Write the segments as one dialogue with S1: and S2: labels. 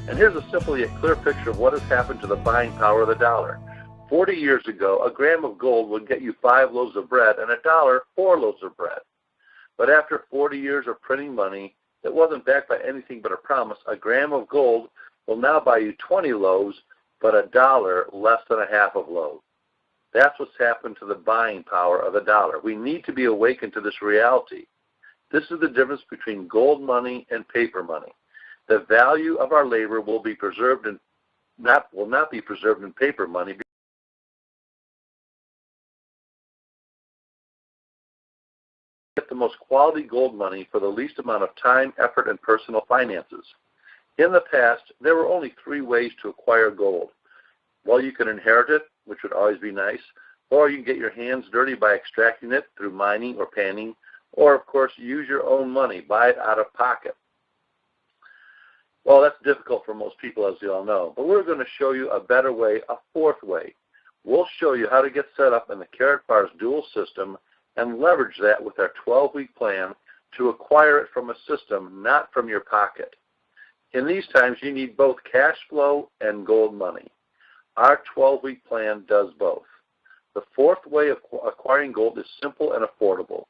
S1: And here's a simple yet clear picture of what has happened to the buying power of the dollar. 40 years ago, a gram of gold would get you 5 loaves of bread, and $1, 4 loaves of bread. But after 40 years of printing money that wasn't backed by anything but a promise, a gram of gold will now buy you 20 loaves, but $1 less than a half of loaf. That's what's happened to the buying power of the dollar. We need to be awakened to this reality. This is the difference between gold money and paper money. The value of our labor will be preserved in will not be preserved in paper money. Get the most quality gold money for the least amount of time, effort, and personal finances. In the past, there were only 3 ways to acquire gold. Well, you can inherit it, which would always be nice, or you can get your hands dirty by extracting it through mining or panning, or, of course, use your own money, buy it out of pocket. Well, that's difficult for most people, as you all know, but we're going to show you a better way, a 4th way. We'll show you how to get set up in the Karatbars dual system and leverage that with our 12-week plan to acquire it from a system, not from your pocket. In these times, you need both cash flow and gold money. Our 12-week plan does both. The 4th way of acquiring gold is simple and affordable.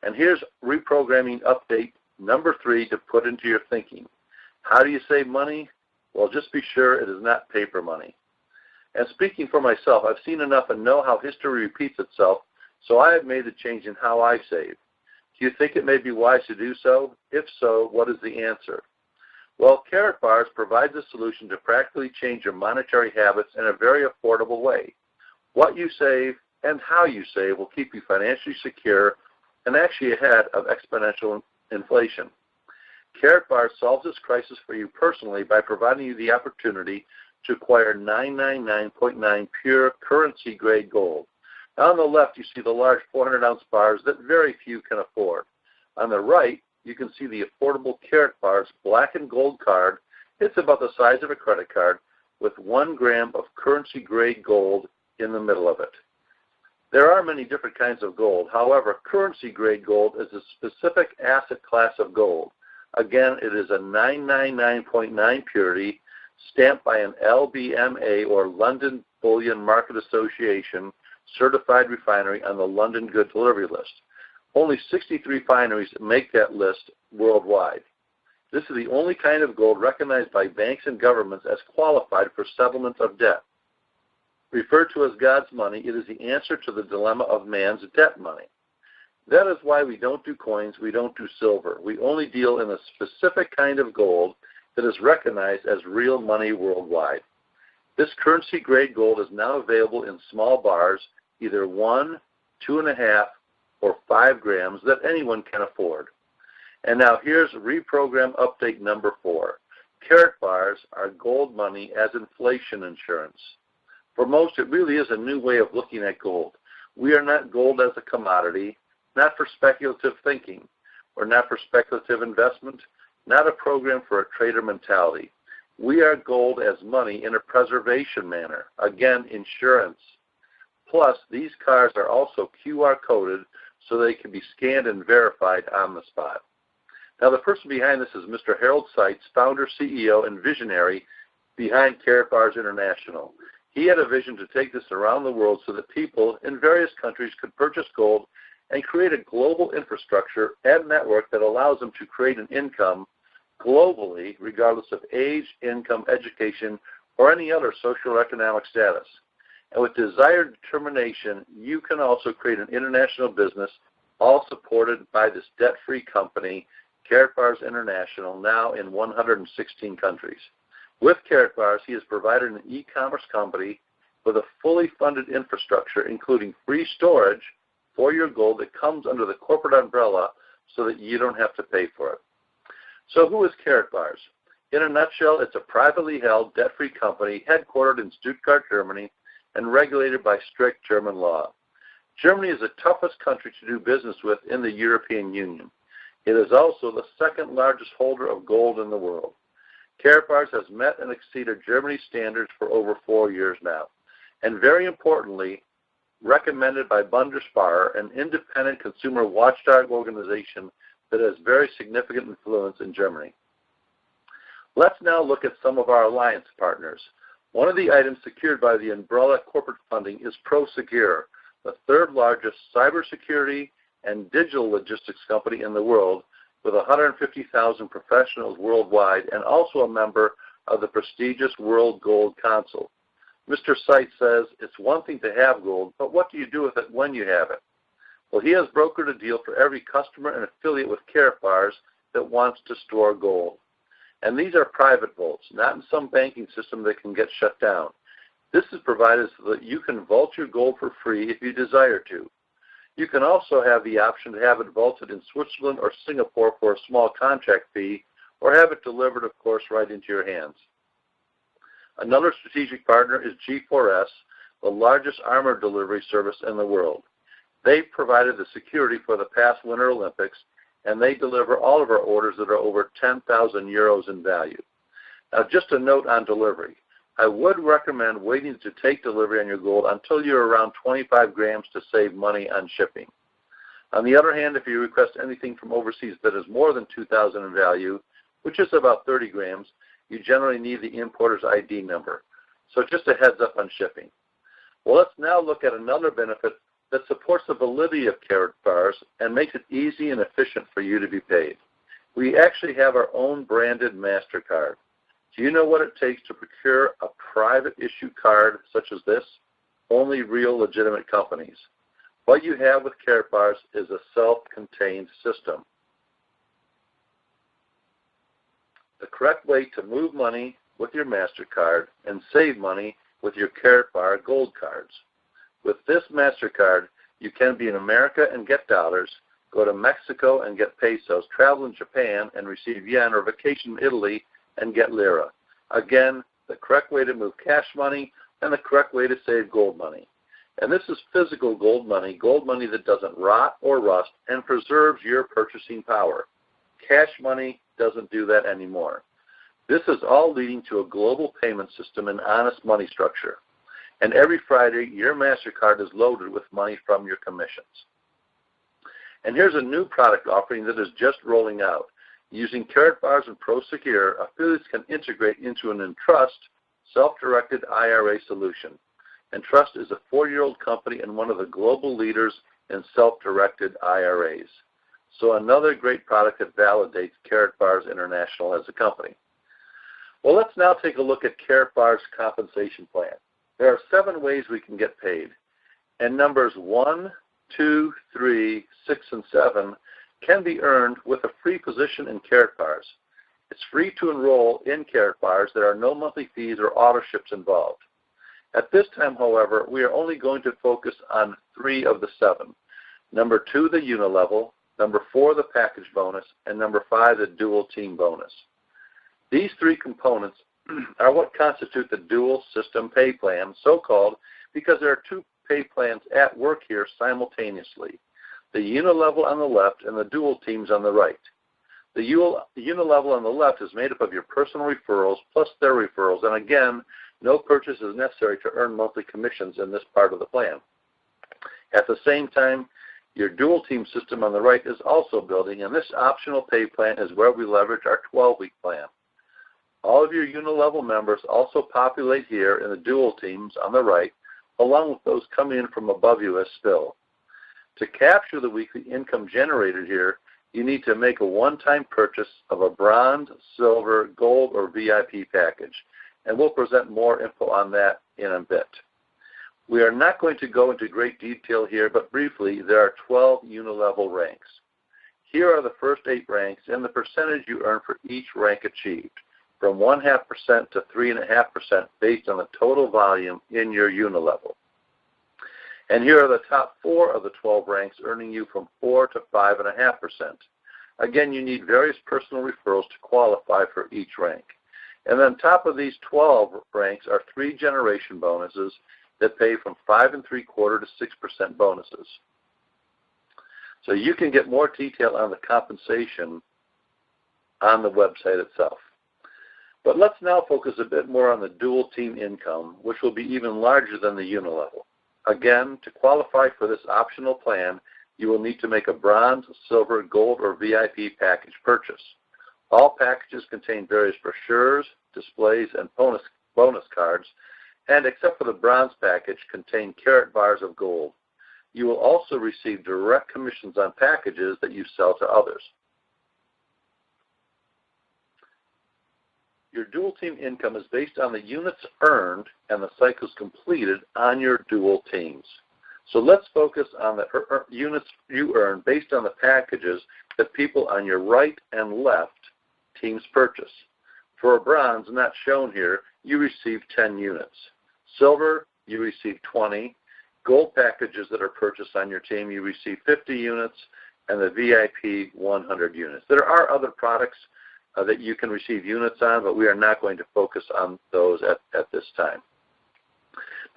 S1: And here's reprogramming update number 3 to put into your thinking. How do you save money? Well, just be sure it is not paper money. And speaking for myself, I've seen enough and know how history repeats itself, so I have made the change in how I save. Do you think it may be wise to do so? If so, what is the answer? Well, Karatbars provides a solution to practically change your monetary habits in a very affordable way. What you save and how you save will keep you financially secure and actually ahead of exponential inflation. Karatbars solves this crisis for you personally by providing you the opportunity to acquire 999.9 pure currency-grade gold. Now on the left, you see the large 400-ounce bars that very few can afford. On the right, you can see the affordable Karatbars black and gold card. It's about the size of a credit card with 1 gram of currency-grade gold in the middle of it. There are many different kinds of gold. However, currency-grade gold is a specific asset class of gold. Again, it is a 999.9 purity, stamped by an LBMA or London Bullion Market Association certified refinery on the London Good Delivery List. Only 63 refineries make that list worldwide. This is the only kind of gold recognized by banks and governments as qualified for settlement of debt. Referred to as God's money, it is the answer to the dilemma of man's debt money. That is why we don't do coins, we don't do silver. We only deal in a specific kind of gold that is recognized as real money worldwide. This currency-grade gold is now available in small bars, either 1, 2.5, or 5 grams that anyone can afford. And now here's reprogram update number 4. Karatbars are gold money as inflation insurance. For most, it really is a new way of looking at gold. We are not gold as a commodity, not for speculative thinking, or not for speculative investment, not a program for a trader mentality. We are gold as money in a preservation manner, again, insurance. Plus, these cards are also QR coded so they can be scanned and verified on the spot. Now, the person behind this is Mr. Harold Seitz, founder, CEO, and visionary behind Karatbars International. He had a vision to take this around the world so that people in various countries could purchase gold and create a global infrastructure and network that allows them to create an income globally, regardless of age, income, education, or any other social or economic status. And with desired determination, you can also create an international business, all supported by this debt-free company, Karatbars International, now in 116 countries. With Karatbars, he has provided an e-commerce company with a fully funded infrastructure, including free storage for your gold that comes under the corporate umbrella so that you don't have to pay for it. So who is Karatbars? In a nutshell, it's a privately held, debt-free company headquartered in Stuttgart, Germany, and regulated by strict German law. Germany is the toughest country to do business with in the European Union. It is also the second largest holder of gold in the world. Karatbars has met and exceeded Germany's standards for over 4 years now, and very importantly, recommended by Bundesbarer, an independent consumer watchdog organization that has very significant influence in Germany. Let's now look at some of our alliance partners. One of the items secured by the umbrella corporate funding is ProSecure, the third largest cybersecurity and digital logistics company in the world, with 150,000 professionals worldwide and also a member of the prestigious World Gold Council. Mr. Seitz says, it's one thing to have gold, but what do you do with it when you have it? Well, he has brokered a deal for every customer and affiliate with Karatbars that wants to store gold. And these are private vaults, not in some banking system that can get shut down. This is provided so that you can vault your gold for free if you desire to. You can also have the option to have it vaulted in Switzerland or Singapore for a small contract fee, or have it delivered, of course, right into your hands. Another strategic partner is G4S, the largest armor delivery service in the world. They provided the security for the past Winter Olympics, and they deliver all of our orders that are over 10,000 euros in value. Now, just a note on delivery. I would recommend waiting to take delivery on your gold until you're around 25 grams to save money on shipping. On the other hand, if you request anything from overseas that is more than 2,000 in value, which is about 30 grams, you generally need the importer's ID number. So just a heads up on shipping. Well, let's now look at another benefit that supports the validity of Karatbars and makes it easy and efficient for you to be paid. We actually have our own branded MasterCard. Do you know what it takes to procure a private issue card such as this? Only real legitimate companies. What you have with Karatbars is a self-contained system. The correct way to move money with your MasterCard and save money with your Karatbar gold cards. With this MasterCard, you can be in America and get dollars, go to Mexico and get pesos, travel in Japan and receive yen, or vacation in Italy and get lira. Again, the correct way to move cash money and the correct way to save gold money. And this is physical gold money that doesn't rot or rust and preserves your purchasing power. Cash money doesn't do that anymore. This is all leading to a global payment system and honest money structure. And every Friday, your MasterCard is loaded with money from your commissions. And here's a new product offering that is just rolling out. Using Karatbars and ProSecure, affiliates can integrate into an Entrust self-directed IRA solution. Entrust is a 4-year-old company and one of the global leaders in self-directed IRAs. So another great product that validates Karatbars International as a company. Well, let's now take a look at Karatbars' compensation plan. There are 7 ways we can get paid, and numbers 1, 2, 3, 6, and 7 can be earned with a free position in Karatbars. It's free to enroll in Karatbars. There are no monthly fees or auditorships involved. At this time, however, we are only going to focus on 3 of the 7. Number 2, the unilevel, number 4, the package bonus, and number 5, the dual team bonus. These 3 components are what constitute the dual system pay plan, so-called because there are 2 pay plans at work here simultaneously, the unilevel on the left and the dual teams on the right. The unilevel on the left is made up of your personal referrals plus their referrals, and again, no purchase is necessary to earn monthly commissions in this part of the plan. At the same time, your dual team system on the right is also building, and this optional pay plan is where we leverage our 12-week plan. All of your unilevel members also populate here in the dual teams on the right, along with those coming in from above you as spill. To capture the weekly income generated here, you need to make a one-time purchase of a bronze, silver, gold, or VIP package, and we'll present more info on that in a bit. We are not going to go into great detail here, but briefly, there are 12 unilevel ranks. Here are the first 8 ranks and the percentage you earn for each rank achieved, from 0.5% to 3.5% based on the total volume in your unilevel. And here are the top 4 of the 12 ranks, earning you from 4 to 5.5%. Again, you need various personal referrals to qualify for each rank. And then top of these 12 ranks are 3 generation bonuses that pay from 5.75% to 6% bonuses. So you can get more detail on the compensation on the website itself. But let's now focus a bit more on the dual team income, which will be even larger than the unilevel. Again, to qualify for this optional plan, you will need to make a bronze, silver, gold, or VIP package purchase. All packages contain various brochures, displays, and bonus cards, and except for the bronze package, contain carat bars of gold. You will also receive direct commissions on packages that you sell to others. Your dual team income is based on the units earned and the cycles completed on your dual teams. So let's focus on the units you earn based on the packages that people on your right and left teams purchase. For a bronze, not shown here, you receive 10 units. Silver, you receive 20. Gold packages that are purchased on your team, you receive 50 units, and the VIP 100 units. There are other products that you can receive units on, but we are not going to focus on those at this time.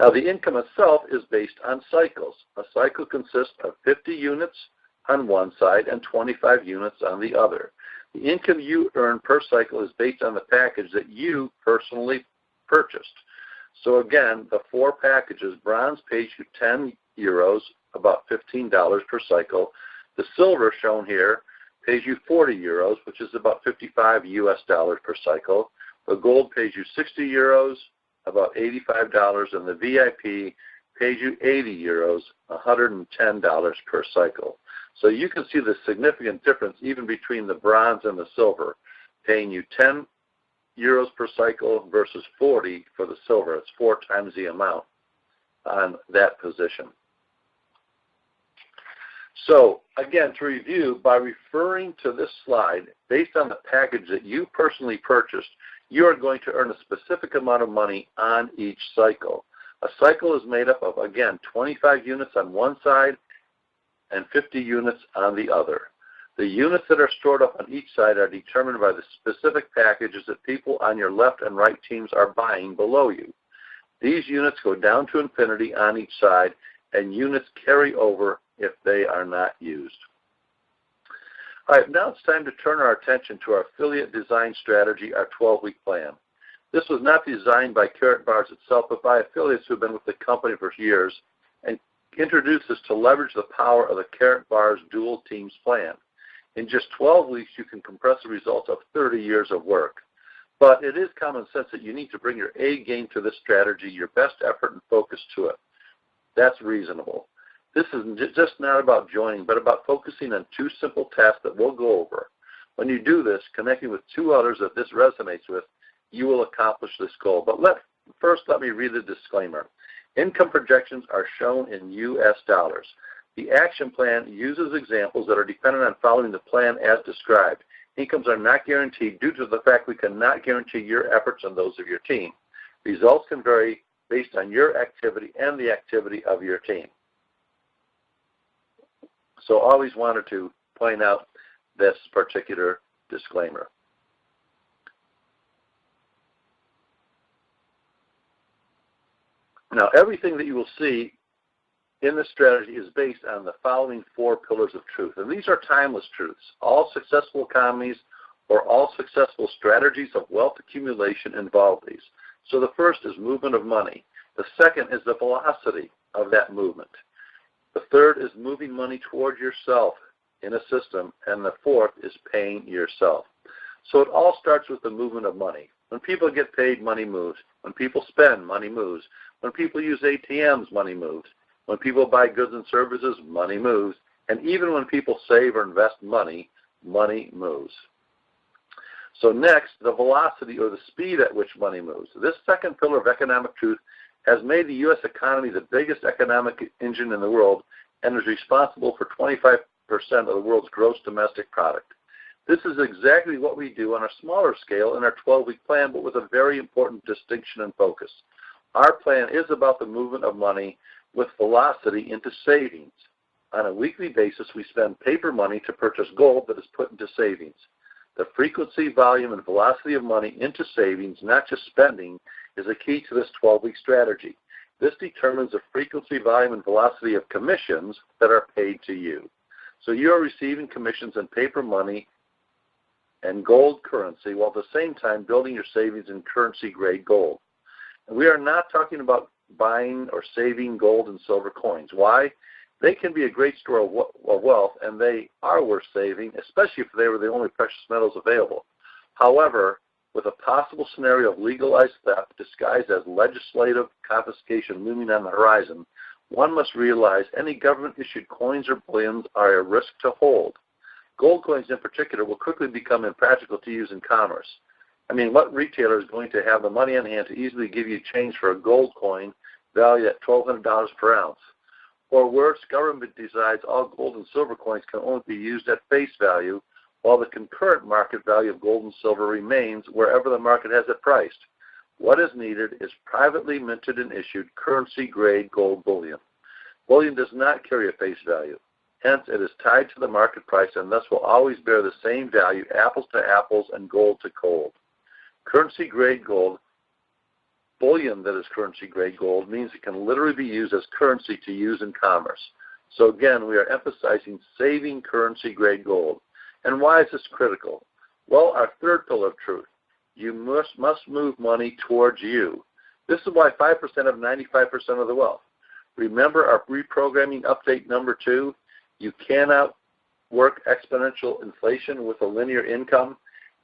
S1: Now, the income itself is based on cycles. A cycle consists of 50 units on one side and 25 units on the other. The income you earn per cycle is based on the package that you personally purchased. So again, the 4 packages, bronze pays you 10 euros, about $15 per cycle. The silver shown here pays you 40 euros, which is about 55 US dollars per cycle. The gold pays you 60 euros, about $85, and the VIP pays you 80 euros, $110 per cycle. So you can see the significant difference even between the bronze and the silver, paying you 10 euros per cycle versus 40 for the silver. It's 4 times the amount on that position. So again, to review, by referring to this slide, based on the package that you personally purchased, you are going to earn a specific amount of money on each cycle. A cycle is made up of, again, 25 units on one side and 50 units on the other. The units that are stored up on each side are determined by the specific packages that people on your left and right teams are buying below you. These units go down to infinity on each side, and units carry over if they are not used. All right, now it's time to turn our attention to our affiliate design strategy, our 12-week plan. This was not designed by Karatbars itself, but by affiliates who have been with the company for years, and introduced us to leverage the power of the Karatbars dual teams plan. In just 12 weeks, you can compress the results of 30 years of work. But it is common sense that you need to bring your A game to this strategy, your best effort and focus to it. That's reasonable. This is just not about joining, but about focusing on 2 simple tasks that we'll go over. When you do this, connecting with 2 others that this resonates with, you will accomplish this goal. But first, let me read the disclaimer. Income projections are shown in US dollars. The action plan uses examples that are dependent on following the plan as described. Incomes are not guaranteed due to the fact we cannot guarantee your efforts and those of your team. Results can vary based on your activity and the activity of your team. So always wanted to point out this particular disclaimer. Now, everything that you will see in this strategy is based on the following 4 pillars of truth. And these are timeless truths. All successful economies or all successful strategies of wealth accumulation involve these. So the first is movement of money. The second is the velocity of that movement. The third is moving money toward yourself in a system. And the fourth is paying yourself. So it all starts with the movement of money. When people get paid, money moves. When people spend, money moves. When people use ATMs, money moves. When people buy goods and services, money moves. And even when people save or invest money, money moves. So next, the velocity or the speed at which money moves. This second pillar of economic truth has made the U.S. economy the biggest economic engine in the world and is responsible for 25% of the world's gross domestic product. This is exactly what we do on a smaller scale in our 12-week plan, but with a very important distinction and focus. Our plan is about the movement of money with velocity into savings. On a weekly basis, we spend paper money to purchase gold that is put into savings. The frequency, volume, and velocity of money into savings, not just spending, is a key to this 12-week strategy. This determines the frequency, volume, and velocity of commissions that are paid to you. So you are receiving commissions in paper money and gold currency, while at the same time building your savings in currency-grade gold. And we are not talking about buying or saving gold and silver coins. Why? They can be a great store of wealth, and they are worth saving, especially if they were the only precious metals available. However, with a possible scenario of legalized theft disguised as legislative confiscation looming on the horizon, one must realize any government-issued coins or bullions are a risk to hold. Gold coins in particular will quickly become impractical to use in commerce. I mean, what retailer is going to have the money on hand to easily give you change for a gold coin valued at $1,200 per ounce? Or worse, government decides all gold and silver coins can only be used at face value, while the concurrent market value of gold and silver remains wherever the market has it priced. What is needed is privately minted and issued currency-grade gold bullion. Bullion does not carry a face value. Hence, it is tied to the market price and thus will always bear the same value, apples to apples and gold to gold. Currency-grade gold, bullion that is currency-grade gold, means it can literally be used as currency to use in commerce. So again, we are emphasizing saving currency-grade gold. And why is this critical? Well, our third pillar of truth. You must move money towards you. This is why 5% of 95% of the wealth. Remember our reprogramming update number 2? You cannot work exponential inflation with a linear income.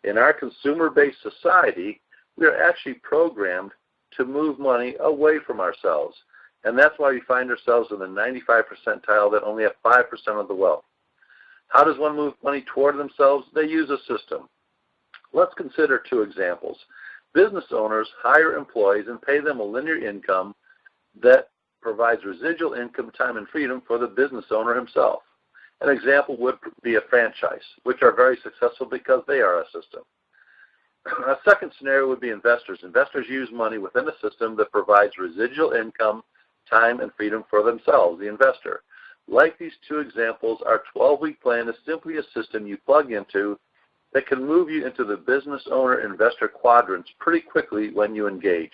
S1: In our consumer-based society, we are actually programmed to move money away from ourselves. And that's why we find ourselves in the 95th percentile that only have 5% of the wealth. How does one move money toward themselves? They use a system. Let's consider 2 examples. Business owners hire employees and pay them a linear income that provides residual income, time, and freedom for the business owner himself. An example would be a franchise, which are very successful because they are a system. A second scenario would be investors. Investors use money within a system that provides residual income, time, and freedom for themselves, the investor. Like these 2 examples, our 12-week plan is simply a system you plug into that can move you into the business owner investor quadrants pretty quickly when you engage.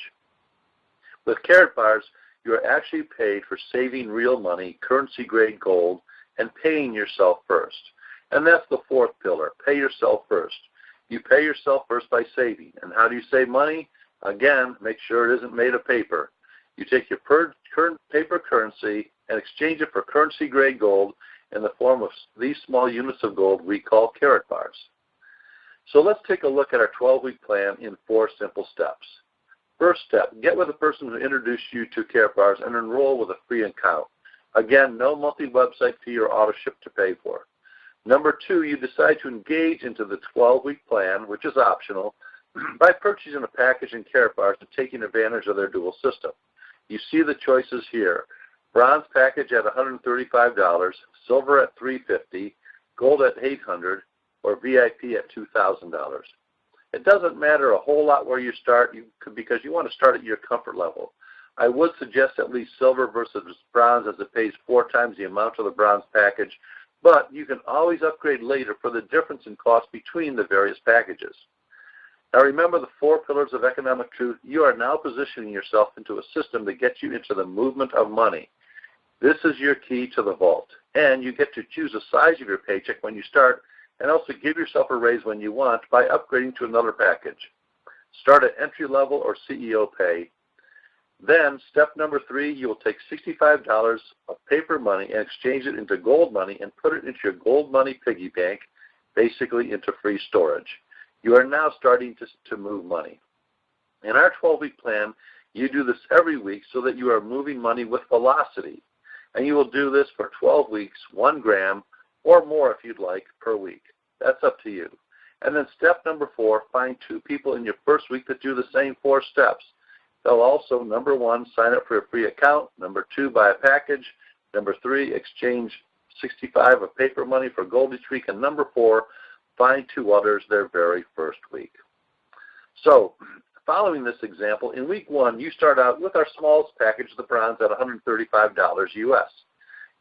S1: With Karatbars, you are actually paid for saving real money, currency-grade gold, and paying yourself first. And that's the 4th pillar, pay yourself first. You pay yourself first by saving. And how do you save money? Again, make sure it isn't made of paper. You take your current paper currency and exchange it for currency-grade gold in the form of these small units of gold we call Karatbars. So let's take a look at our 12-week plan in 4 simple steps. First step, get with the person who introduced you to Karatbars and enroll with a free account. Again, no monthly website fee or auto ship to pay for. Number 2, you decide to engage into the 12-week plan, which is optional, by purchasing a package in Karatbars and taking advantage of their dual system. You see the choices here. Bronze package at $135, silver at $350, gold at $800, or VIP at $2,000. It doesn't matter a whole lot where you start because you want to start at your comfort level. I would suggest at least silver versus bronze, as it pays 4 times the amount of the bronze package, but you can always upgrade later for the difference in cost between the various packages. Now remember the 4 pillars of economic truth. You are now positioning yourself into a system that gets you into the movement of money. This is your key to the vault, and you get to choose the size of your paycheck when you start and also give yourself a raise when you want by upgrading to another package. Start at entry level or CEO pay. Then, step number 3, you will take $65 of paper money and exchange it into gold money and put it into your gold money piggy bank, basically into free storage. You are now starting to move money. In our 12-week plan, you do this every week so that you are moving money with velocity. And you will do this for 12 weeks, 1 gram, or more if you'd like, per week. That's up to you. And then step number 4, find 2 people in your first week that do the same 4 steps. They'll also, number 1, sign up for a free account. Number 2, buy a package. Number 3, exchange $65 of paper money for gold each week. And number 4, find 2 others their very first week. So, following this example, in week 1, you start out with our smallest package, the bronze, at $135 US.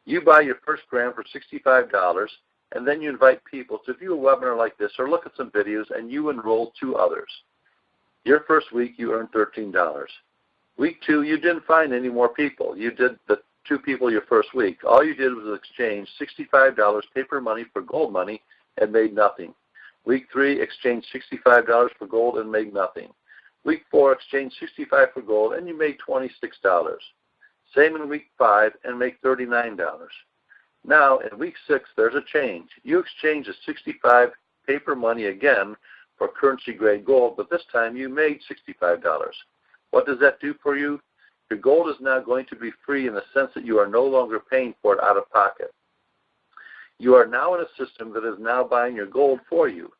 S1: You buy your first gram for $65, and then you invite people to view a webinar like this or look at some videos, and you enroll 2 others. Your first week, you earned $13. Week 2, you didn't find any more people. You did the 2 people your first week. All you did was exchange $65 paper money for gold money and made nothing. Week 3, exchange $65 for gold and made nothing. Week 4, exchange $65 for gold, and you made $26. Same in week 5 and make $39. Now, in week 6, there's a change. You exchange the $65 paper money again for currency grade gold, but this time you made $65. What does that do for you? Your gold is now going to be free in the sense that you are no longer paying for it out of pocket. You are now in a system that is now buying your gold for you.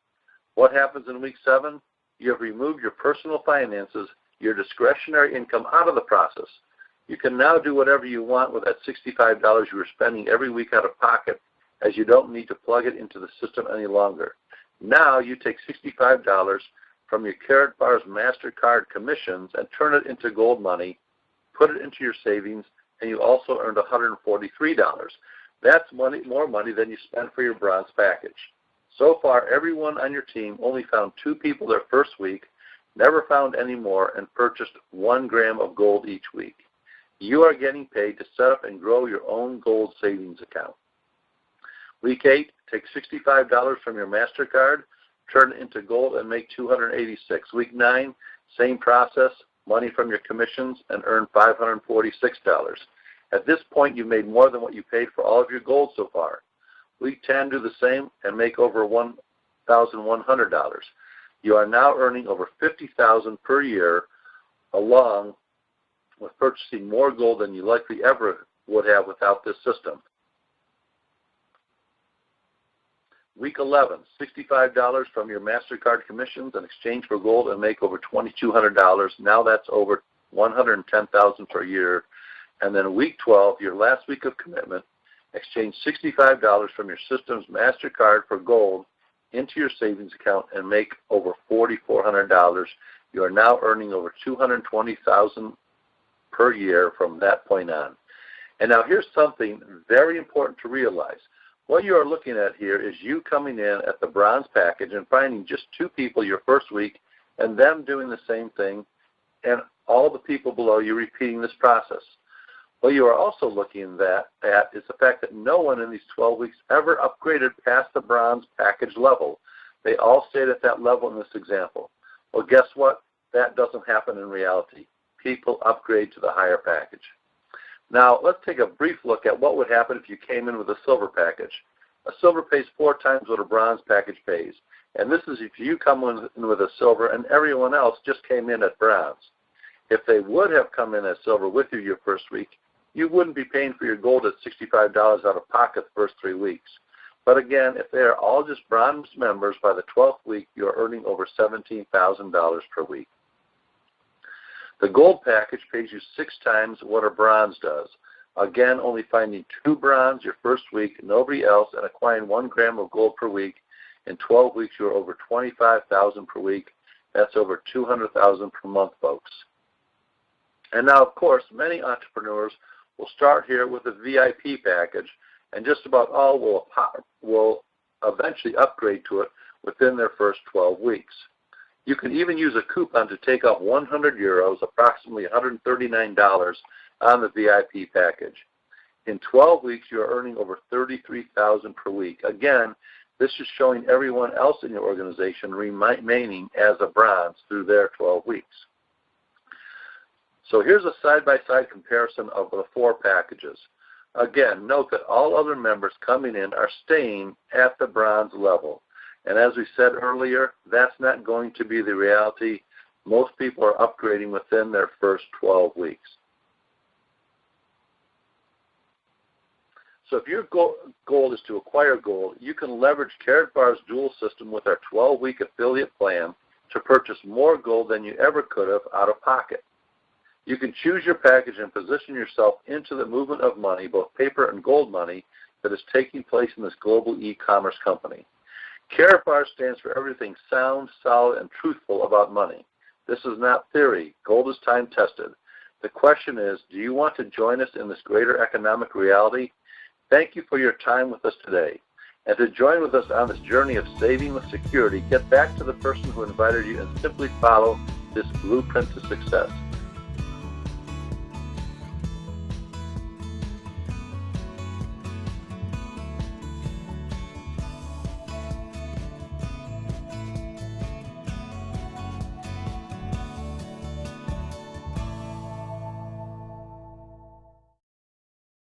S1: What happens in week 7? You have removed your personal finances, your discretionary income out of the process. You can now do whatever you want with that $65 you were spending every week out of pocket, as you don't need to plug it into the system any longer. Now you take $65 from your Karatbars MasterCard commissions and turn it into gold money, put it into your savings, and you also earned $143. That's more money than you spent for your bronze package. So far, everyone on your team only found 2 people their first week, never found any more, and purchased 1 gram of gold each week. You are getting paid to set up and grow your own gold savings account. Week 8, take $65 from your MasterCard, turn it into gold, and make $286. Week 9, same process, money from your commissions, and earn $546. At this point, you've made more than what you paid for all of your gold so far. Week 10, do the same and make over $1,100. You are now earning over $50,000 per year, along with purchasing more gold than you likely ever would have without this system. Week 11, $65 from your MasterCard commissions in exchange for gold and make over $2,200. Now that's over $110,000 per year. And then week 12, your last week of commitment, exchange $65 from your system's MasterCard for gold into your savings account and make over $4,400. You are now earning over $220,000 per year from that point on. And now here's something very important to realize. What you are looking at here is you coming in at the bronze package and finding just 2 people your first week and them doing the same thing, and all the people below you repeating this process. What you are also looking at is the fact that no one in these 12 weeks ever upgraded past the bronze package level. They all stayed at that level in this example. Well, guess what? That doesn't happen in reality. People upgrade to the higher package. Now, let's take a brief look at what would happen if you came in with a silver package. A silver pays 4 times what a bronze package pays. And this is if you come in with a silver and everyone else just came in at bronze. If they would have come in as silver with you your first week, you wouldn't be paying for your gold at $65 out of pocket the first 3 weeks. But again, if they are all just bronze members, by the 12th week, you are earning over $17,000 per week. The gold package pays you 6 times what a bronze does. Again, only finding 2 bronze your first week, nobody else, and acquiring 1 gram of gold per week. In 12 weeks, you're over $25,000 per week. That's over $200,000 per month, folks. And now, of course, many entrepreneurs will start here with a VIP package, and just about all will eventually upgrade to it within their first 12 weeks. You can even use a coupon to take off 100 euros, approximately $139, on the VIP package. In 12 weeks, you're earning over $33,000 per week. Again, this is showing everyone else in your organization remaining as a bronze through their 12 weeks. So here's a side-by-side comparison of the 4 packages. Again, note that all other members coming in are staying at the bronze level. And as we said earlier, that's not going to be the reality. Most people are upgrading within their first 12 weeks. So if your goal is to acquire gold, you can leverage Karatbars Dual System with our 12-week affiliate plan to purchase more gold than you ever could have out of pocket. You can choose your package and position yourself into the movement of money, both paper and gold money, that is taking place in this global e-commerce company. Karatbars stands for everything sound, solid, and truthful about money. This is not theory. Gold is time-tested. The question is, do you want to join us in this greater economic reality? Thank you for your time with us today. And to join with us on this journey of saving with security, get back to the person who invited you and simply follow this blueprint to success.